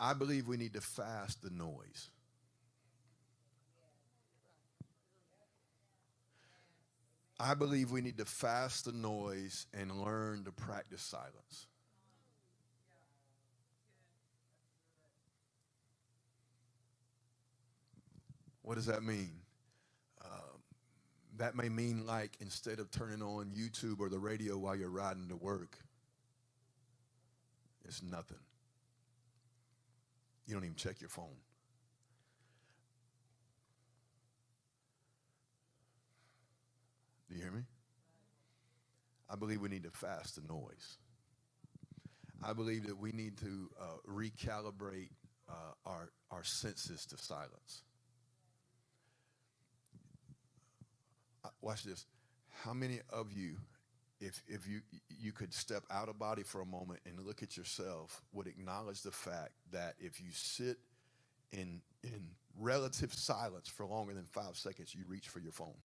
I believe we need to fast the noise. I believe we need to fast the noise and learn to practice silence. What does that mean? That may mean like instead of turning on YouTube or the radio while you're riding to work, it's nothing. You don't even check your phone. Do you hear me? I believe we need to fast the noise. I believe that we need to recalibrate our senses to silence. Watch this. How many of you, if you could step out of body for a moment and look at yourself, would acknowledge the fact that if you sit in relative silence for longer than 5 seconds, you reach for your phone?